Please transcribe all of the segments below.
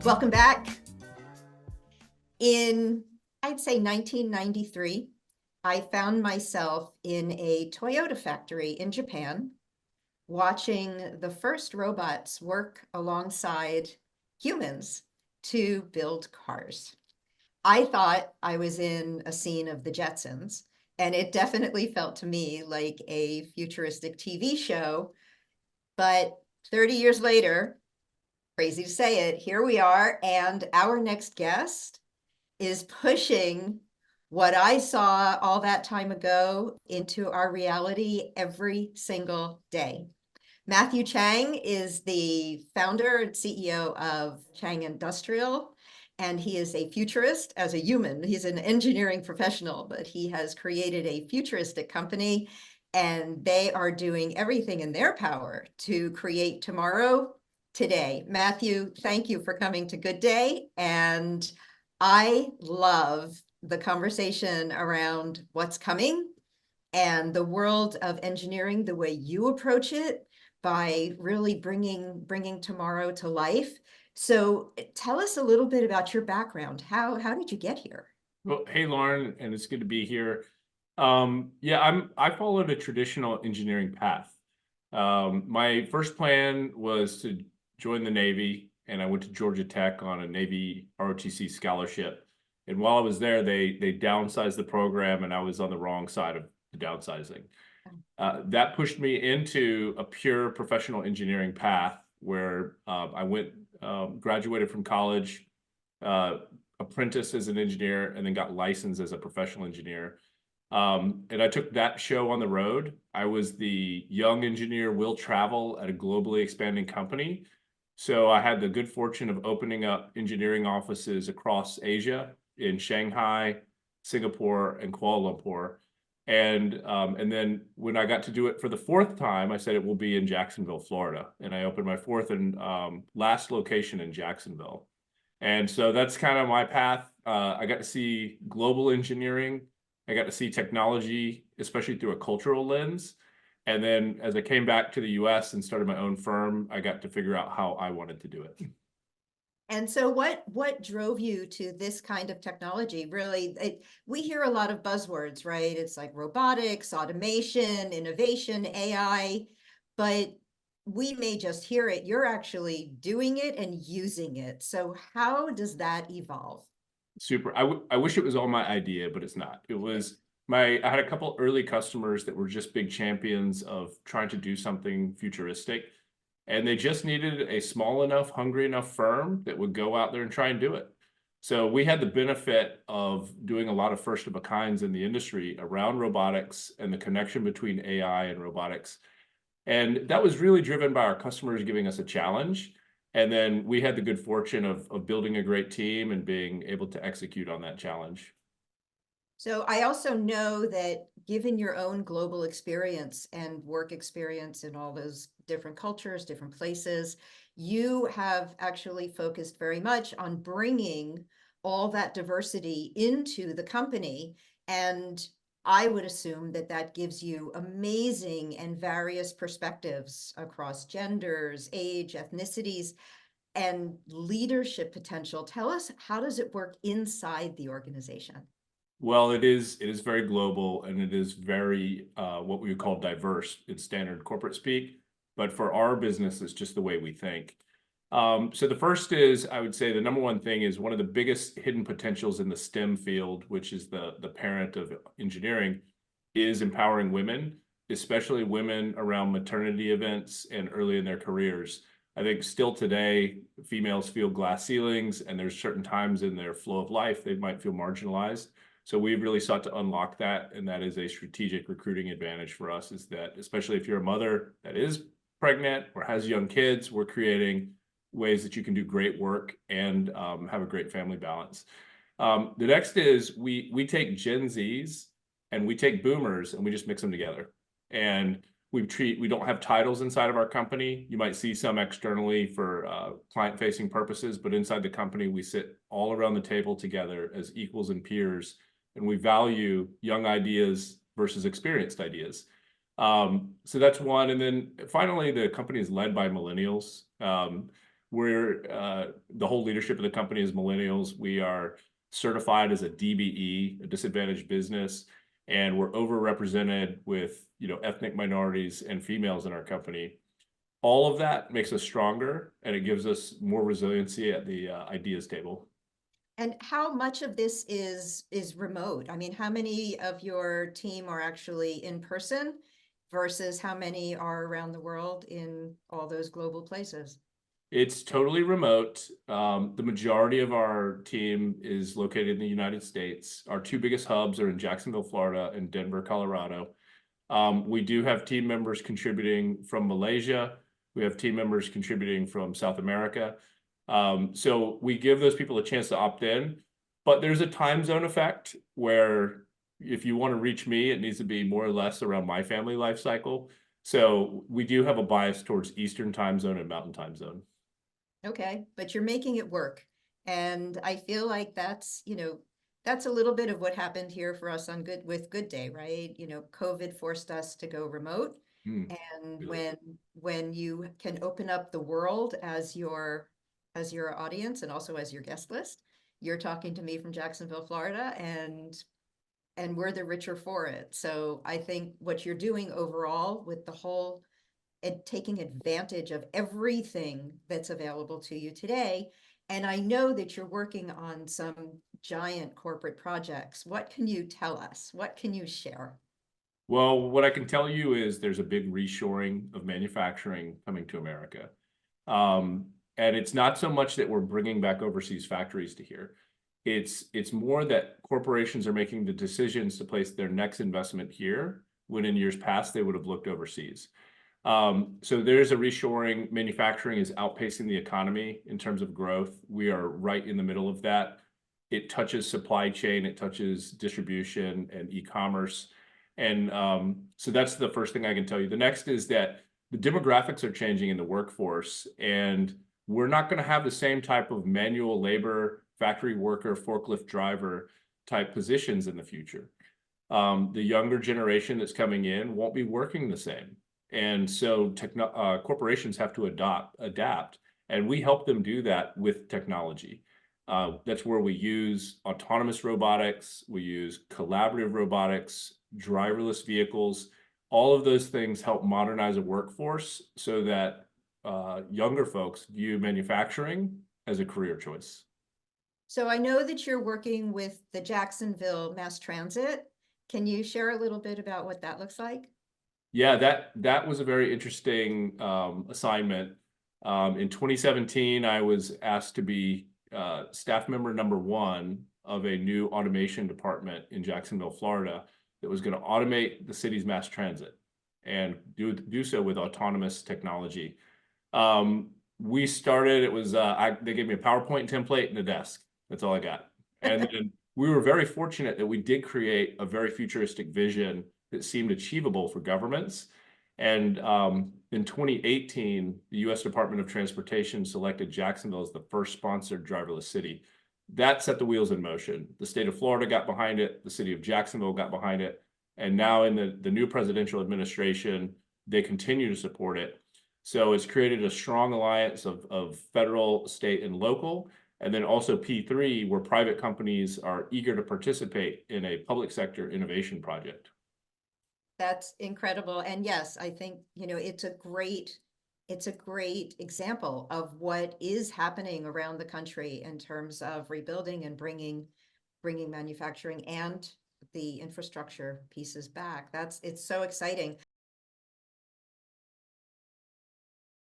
Welcome back. In, I'd say 1993, I found myself in a Toyota factory in Japan, watching the first robots work alongside humans to build cars. I thought I was in a scene of the Jetsons, and it definitely felt to me like a futuristic TV show. But 30 years later, crazy to say it, here we are, and our next guest is pushing what I saw all that time ago into our reality every single day. Matthew Chang is the founder and CEO of Chang Industrial, and he is a futurist as a human. He's an engineering professional, but he has created a futuristic company, and they are doing everything in their power to create tomorrow today. Matthew, thank you for coming to Good Day, and I love the conversation around what's coming and the world of engineering, the way you approach it by really bringing tomorrow to life. So tell us a little bit about your background. How did you get here? Well, hey, Lauren, and it's good to be here. I followed a traditional engineering path. My first plan was to join the Navy, and I went to Georgia Tech on a Navy ROTC scholarship. And while I was there, they downsized the program, and I was on the wrong side of the downsizing. That pushed me into a pure professional engineering path where I went, graduated from college, apprenticed as an engineer, and then got licensed as a professional engineer. And I took that show on the road. I was the young engineer will travel at a globally expanding company. So I had the good fortune of opening up engineering offices across Asia in Shanghai, Singapore, and Kuala Lumpur. And then when I got to do it for the fourth time, I said it will be in Jacksonville, Florida. And I opened my fourth and last location in Jacksonville. And so that's kind of my path. I got to see global engineering. I got to see technology, especially through a cultural lens. And then as I came back to the US and started my own firm, I got to figure out how I wanted to do it. And so what drove you to this kind of technology? Really, we hear a lot of buzzwords, right? It's like robotics, automation, innovation, AI, but we may just hear it. You're actually doing it and using it. So how does that evolve? Super. I wish it was all my idea, but it's not. It was I had a couple early customers that were just big champions of trying to do something futuristic. And they just needed a small enough, hungry enough firm that would go out there and try and do it. So we had the benefit of doing a lot of first of a kinds in the industry around robotics and the connection between AI and robotics. And that was really driven by our customers giving us a challenge. And then we had the good fortune of building a great team and being able to execute on that challenge. So I also know that given your own global experience and work experience in all those different cultures, different places, you have actually focused very much on bringing all that diversity into the company. And I would assume that that gives you amazing and various perspectives across genders, age, ethnicities, and leadership potential. Tell us, how does it work inside the organization? Well, it is very global, and it is very what we would call diverse in standard corporate speak. But for our business, it's just the way we think. So the first is, I would say the number one thing is one of the biggest hidden potentials in the STEM field, which is the parent of engineering, is empowering women, especially women around maternity events and early in their careers. I think still today, females feel glass ceilings, and there's certain times in their flow of life they might feel marginalized. So we've really sought to unlock that, and that is a strategic recruiting advantage for us, is that especially if you're a mother that is pregnant or has young kids, we're creating ways that you can do great work and have a great family balance. The next is we take Gen Zs and we take boomers and we just mix them together. And we don't have titles inside of our company. You might see some externally for client-facing purposes, but inside the company, we sit all around the table together as equals and peers, and we value young ideas versus experienced ideas. So that's one. And then finally, the company is led by millennials. We're the whole leadership of the company is millennials. We are certified as a DBE, a disadvantaged business, and we're overrepresented with, ethnic minorities and females in our company. All of that makes us stronger, and it gives us more resiliency at the ideas table. And how much of this is remote? I mean, how many of your team are actually in person versus how many are around the world in all those global places? It's totally remote. The majority of our team is located in the United States. Our two biggest hubs are in Jacksonville, Florida, and Denver, Colorado. We do have team members contributing from Malaysia. We have team members contributing from South America. So we give those people a chance to opt in, but there's a time zone effect where if you want to reach me, it needs to be more or less around my family life cycle. So we do have a bias towards Eastern time zone and Mountain time zone. Okay, but you're making it work. And I feel like that's a little bit of what happened here for us on Good Day, right? COVID forced us to go remote. And Really? when you can open up the world as your audience and also as your guest list, you're talking to me from Jacksonville, Florida, and we're the richer for it. So I think what you're doing overall with the whole and taking advantage of everything that's available to you today. And I know that you're working on some giant corporate projects. What can you tell us? What can you share? Well, what I can tell you is there's a big reshoring of manufacturing coming to America. And it's not so much that we're bringing back overseas factories to here. It's more that corporations are making the decisions to place their next investment here, when in years past they would have looked overseas. So there's a reshoring. Manufacturing is outpacing the economy in terms of growth. We are right in the middle of that. It touches supply chain, it touches distribution and e-commerce. And so that's the first thing I can tell you. The next is that the demographics are changing in the workforce, and we're not going to have the same type of manual labor, factory worker, forklift driver type positions in the future. The younger generation that's coming in won't be working the same. And so corporations have to adapt, and we help them do that with technology. That's where we use autonomous robotics, we use collaborative robotics, driverless vehicles. All of those things help modernize a workforce so that younger folks view manufacturing as a career choice. So I know that you're working with the Jacksonville Mass Transit. Can you share a little bit about what that looks like? Yeah, that was a very interesting assignment. In 2017, I was asked to be staff member number 1 of a new automation department in Jacksonville, Florida, that was going to automate the city's mass transit and do so with autonomous technology. We started, it was they gave me a PowerPoint template and a desk. That's all I got. And then we were very fortunate that we did create a very futuristic vision that seemed achievable for governments. And in 2018, the U.S. Department of Transportation selected Jacksonville as the first sponsored driverless city. That set the wheels in motion. The state of Florida got behind it. The city of Jacksonville got behind it. And now in the new presidential administration, they continue to support it. So it's created a strong alliance of federal, state, and local. And then also P3, where private companies are eager to participate in a public sector innovation project. That's incredible. And yes, I think, it's a great example of what is happening around the country in terms of rebuilding and bringing manufacturing and the infrastructure pieces back. It's so exciting.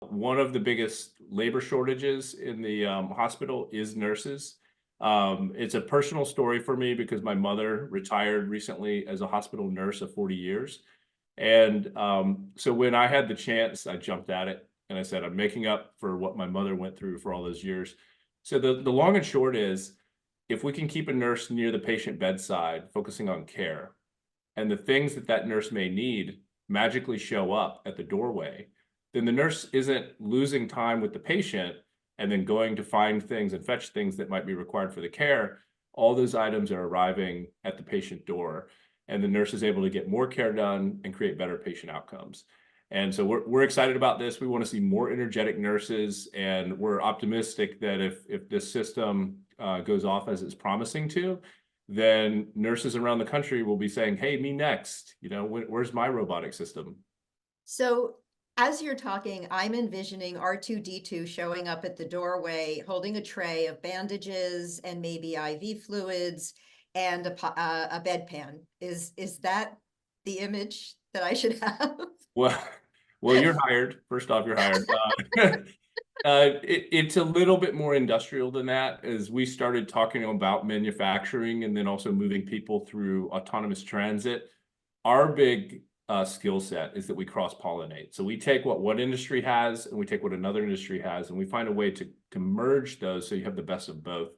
One of the biggest labor shortages in the hospital is nurses. It's a personal story for me because my mother retired recently as a hospital nurse of 40 years. And so when I had the chance, I jumped at it and I said, I'm making up for what my mother went through for all those years. So the long and short is, if we can keep a nurse near the patient bedside, focusing on care, and the things that nurse may need magically show up at the doorway, then the nurse isn't losing time with the patient and then going to find things and fetch things that might be required for the care. All those items are arriving at the patient door, and the nurse is able to get more care done and create better patient outcomes. And so we're excited about this. We want to see more energetic nurses, and we're optimistic that if this system goes off as it's promising to, then nurses around the country will be saying, hey, me next, where's my robotic system? So as you're talking, I'm envisioning R2-D2 showing up at the doorway, holding a tray of bandages and maybe IV fluids and a bedpan. Is that the image that I should have? Well, you're hired. First off, you're hired. It's a little bit more industrial than that, as we started talking about manufacturing and then also moving people through autonomous transit. Our big skill set is that we cross-pollinate. So we take what one industry has and we take what another industry has, and we find a way to merge those so you have the best of both.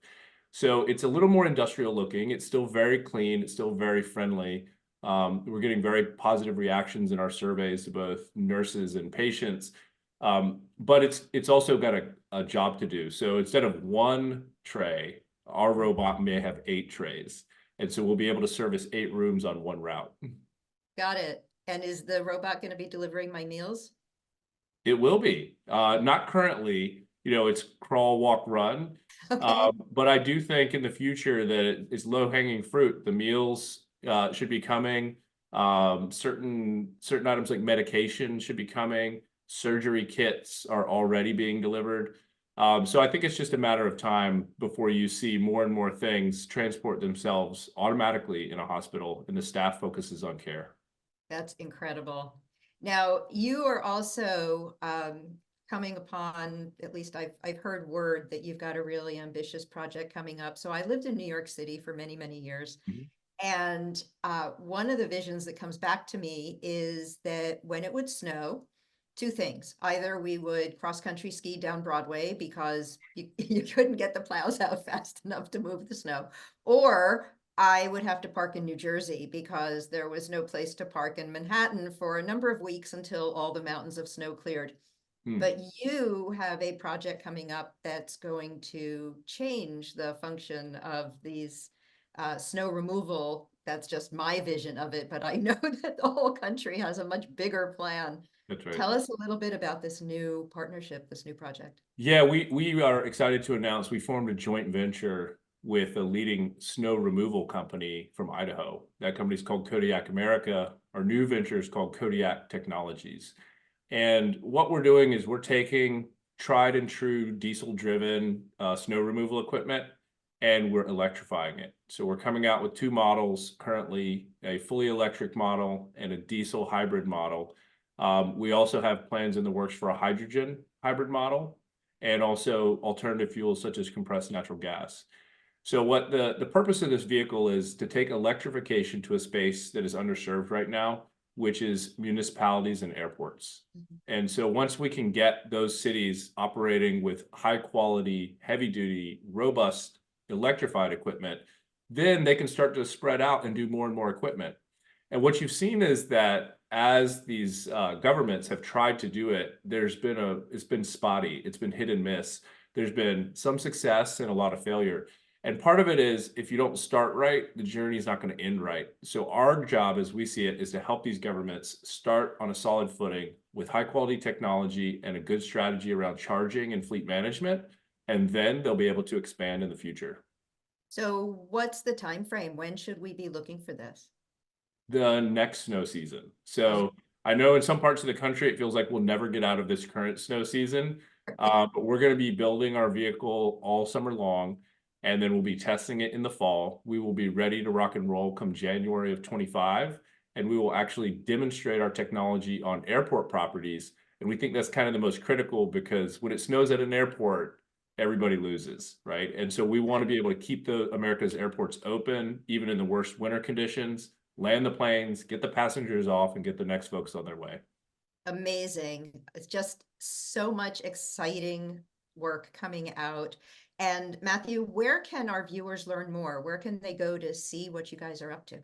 So it's a little more industrial looking. It's still very clean. It's still very friendly. We're getting very positive reactions in our surveys to both nurses and patients. But it's also got a job to do. So instead of one tray, our robot may have 8 trays. And so we'll be able to service 8 rooms on one route. Got it. And is the robot going to be delivering my meals? It will be. Not currently, it's crawl, walk, run. Okay. But I do think in the future that it's low-hanging fruit. The meals should be coming. Certain items like medication should be coming. Surgery kits are already being delivered. So I think it's just a matter of time before you see more and more things transport themselves automatically in a hospital, and the staff focuses on care. That's incredible. Now, you are also coming upon, at least I've heard word that you've got a really ambitious project coming up. So I lived in New York City for many, many years. And one of the visions that comes back to me is that when it would snow, 2 things. Either we would cross-country ski down Broadway because you couldn't get the plows out fast enough to move the snow, or I would have to park in New Jersey because there was no place to park in Manhattan for a number of weeks until all the mountains of snow cleared. But you have a project coming up that's going to change the function of these snow removal. That's just my vision of it, but I know that the whole country has a much bigger plan. That's right. Tell us a little bit about this new partnership, this new project. Yeah, we are excited to announce we formed a joint venture with a leading snow removal company from Idaho. That company is called Kodiak America. Our new venture is called Kodiak Technologies. And what we're doing is we're taking tried and true diesel-driven snow removal equipment, and we're electrifying it. So we're coming out with 2 models currently, a fully electric model and a diesel hybrid model. We also have plans in the works for a hydrogen hybrid model, and also alternative fuels such as compressed natural gas. So what the purpose of this vehicle is to take electrification to a space that is underserved right now, which is municipalities and airports. And so once we can get those cities operating with high quality, heavy duty, robust electrified equipment, then they can start to spread out and do more and more equipment. And what you've seen is that as these governments have tried to do it, it's been spotty, it's been hit and miss. There's been some success and a lot of failure. And part of it is if you don't start right, the journey is not going to end right. So our job, as we see it, is to help these governments start on a solid footing with high quality technology and a good strategy around charging and fleet management, and then they'll be able to expand in the future. So what's the time frame? When should we be looking for this? The next snow season. So I know in some parts of the country, it feels like we'll never get out of this current snow season, but we're going to be building our vehicle all summer long. And then we'll be testing it in the fall. We will be ready to rock and roll come January of 25. And we will actually demonstrate our technology on airport properties. And we think that's kind of the most critical, because when it snows at an airport, everybody loses, right? And so we want to be able to keep America's airports open, even in the worst winter conditions, land the planes, get the passengers off, and get the next folks on their way. Amazing. It's just so much exciting work coming out. And Matthew, where can our viewers learn more? Where can they go to see what you guys are up to?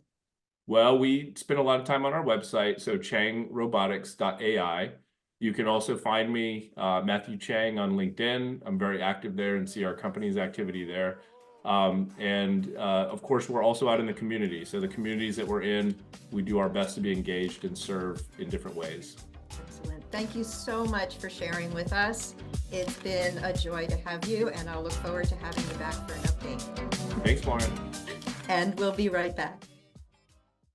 Well, we spend a lot of time on our website, so changrobotics.ai. You can also find me, Matthew Chang, on LinkedIn. I'm very active there and see our company's activity there. Of course, we're also out in the community. So the communities that we're in, we do our best to be engaged and serve in different ways. Absolutely. Thank you so much for sharing with us. It's been a joy to have you, and I'll look forward to having you back for an update. Thanks, Lauren. And we'll be right back.